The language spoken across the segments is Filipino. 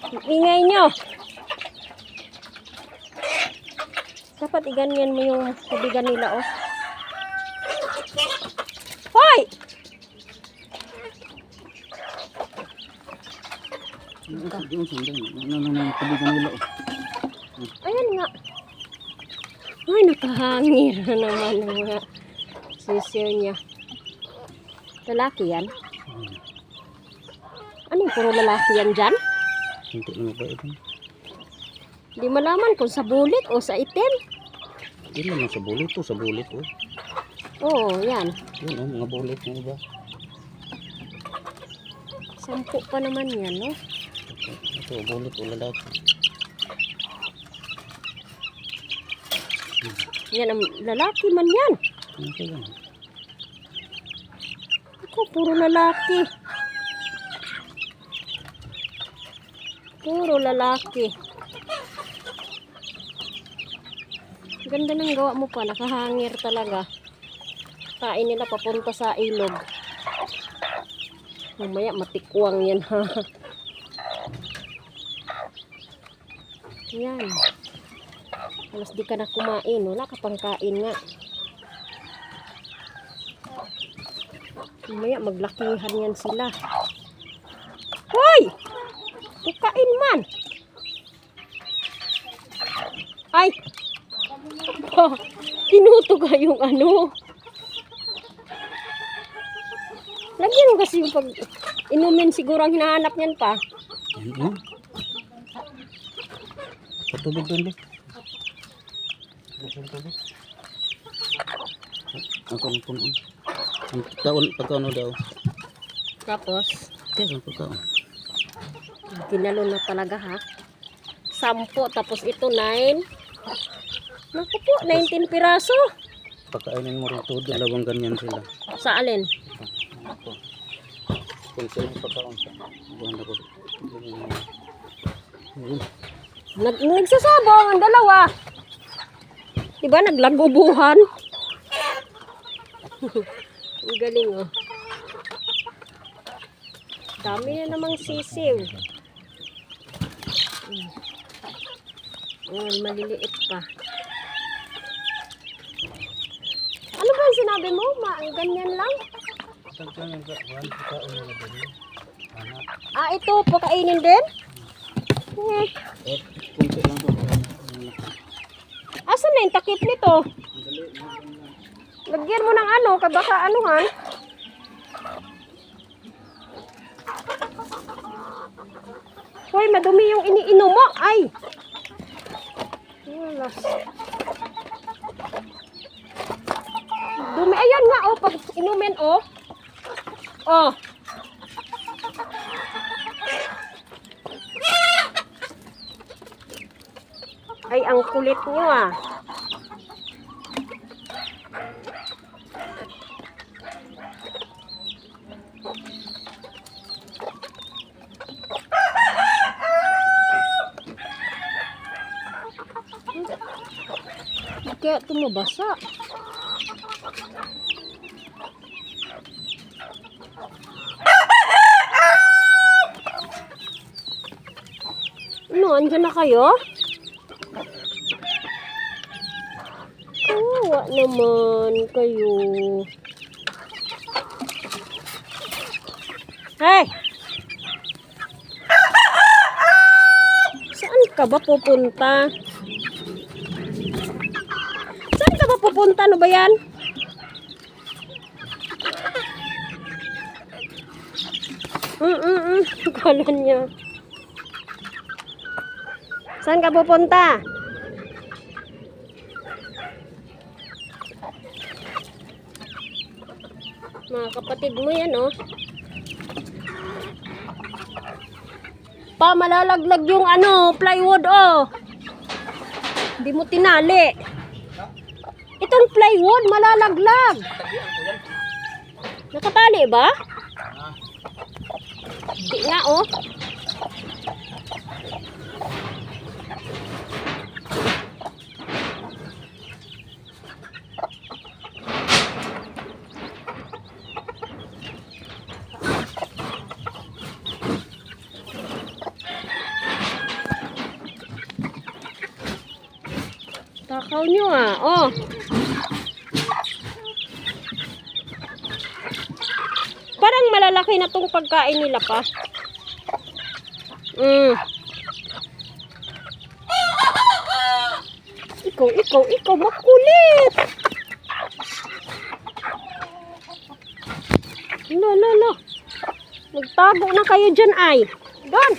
Ingay nyo. Dapat iganyan mo yung tubigan nila, oh. Hoy! Ayan nga. Ay, nakahangir na naman ng mga sisiyo niya. Lalaki yan? Anong puro lalaki yan dyan? Hindi naman ba ito? Di malaman kung sa bulit o sa itim. Hindi naman sa bulit po, sa bulit po. Oo, yan. Yun oh, mga bulit ng iba. 10 pa naman yan, no? Ito, bulit o lalaki. Yan ang lalaki man yan. Ito yan. Ako, puro lalaki. Puro lalaki. Ganda ng gawa mo pa. Nakahangir talaga. Kain nila papunta sa ilog. Mamaya matikwang yan, ha. Yan. Alas di ka na kumain. Wala ka pang kain nga. Mamaya maglakihan yan sila. Hoy! Tukain man! Ay! Oh, tinutuga yung ano. Lagyan mo kasi yung pag inumin siguro ang hinahanap niyan pa. Ano? Patubig doon ba? Ang punon. Ang taon, pagkano daw? Tapos, Kaya ang pagkano? ginalo na talaga, ha. 10, tapos ito 9. Naku po, 19 piraso. Pagkainin mo rin ito, dalawang ganyan sila. Sa alin? Ito. Kung sila pagkaon sa buwan ako. Nagsasabong ang dalawa. Diba naglagubuhan? Ang galing, oh. Dami na namang sisiw. Oh, maliliit pa. Ano ba yung sinabi mo? Ganyan lang? Ah, ito, pakainin din? Eh. Asan na yung takip nito? Lagyan mo ng ano, baka anuhan. Hoy, madumi yung iniinom mo. Ay! Alas. Dumi. Ayan nga, oh. Pag inumin, oh. Oh. Ay, ang kulit nyo, ah. Kaya tumabasa. Ano, andyan na kayo? Kawawa naman kayo. Hey! Saan ka ba pupunta? Saan ka ba pupunta? Ano ba yan? Kala niya. Saan ka pupunta? Mga kapatid mo yan, oh. Pa, malalaglag yung ano, plywood, oh. Hindi mo tinali. Itong plywood, malalaglag. Nakatali ba? Hindi nga, oh. Takaw nyo ah. Oh. Parang malalaki na tong pagkain nila pa. Ikaw, makulit. No. Nagtago na kayo dyan ay. Doon.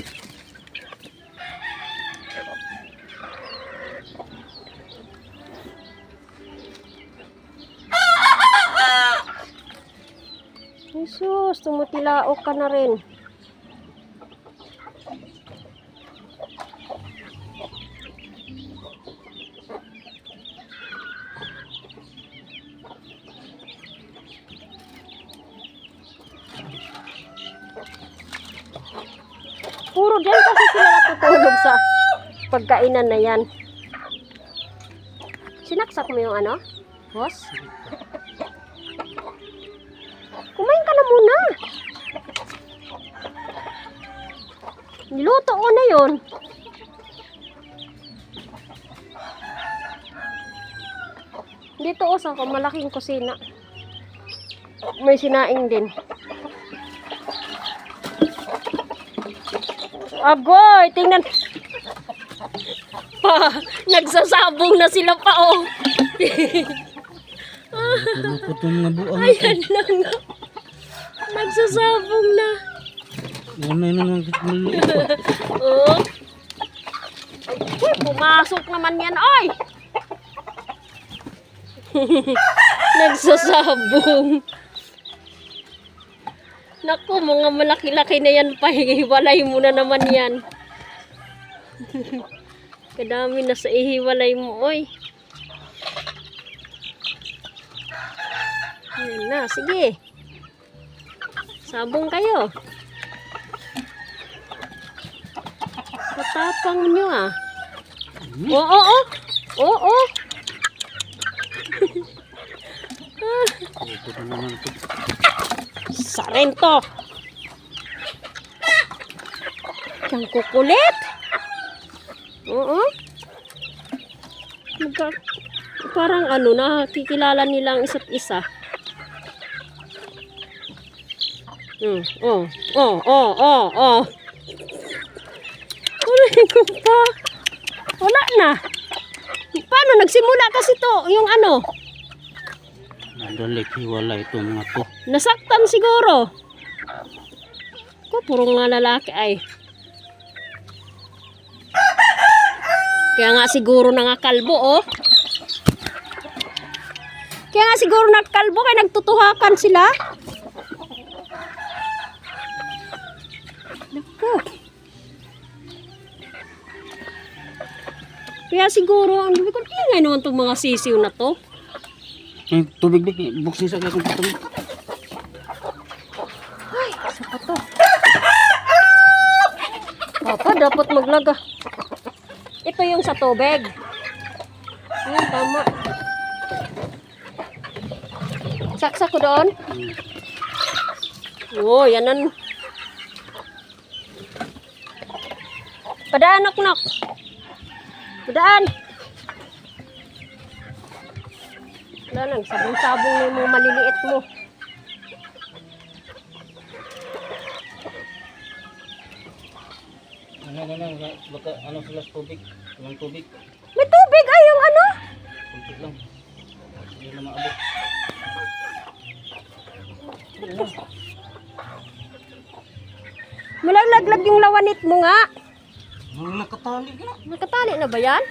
Jesus, tumutilaok ka na rin. Puro dyan kasi sila natutulog sa pagkainan na yan. Sinaksak mo yung ano? Boss? Kumain ka na muna. Niluto ko na yun. Dito o sa malaking kusina. May sinaing din. Agoy, tingnan. Pa, nagsasabong na sila pa oh. Putol nga buang. Ayan lang nga. Nagsasabong na. Unay naman maliit pa. Oh. Uy, pumasok naman yan, oy. Nagsasabong. Naku, mga malaki-laki na yan pa. Hiwalay mo na naman yan. Kadami na sa ihiwalay mo, oy. Ayan na, sige. Sabong kayo. Patapang nyo ah. Oo. Ito na naman ito. Sarento. Yang kukulit. Oo. Parang ano, nakikilala nilang isa't isa. Oh. Uray ko pa. Wala na. Paano? Nagsimula kasi to, yung ano. Nadalik hiwala ito mga to. Nasaktan siguro. Puro nga lalaki ay. Kaya nga siguro nangakalbo oh. Kaya nga siguro nagkalbo kaya nagtutuhakan sila. Naku. Kaya siguro ang sabi ko, ingay naman itong mga sisiw na to. Tubig buksin sa kakong tubig. Ay, isa pa to. Papa, dapat maglaga. Ito yung sa tubig. Ayan, tama. Saksak ko doon. Oh, yan ang... Padaan, nok. Padaan. Wala nang sabong-sabong na yung mga maliliit mo. Baka ano sila sa tubig? Walang tubig. May tubig ay yung ano? Kunti lang. Hindi na maabot. Malaglag yung lawanit mo nga. Nakatali ka. Nakatali na ba yan?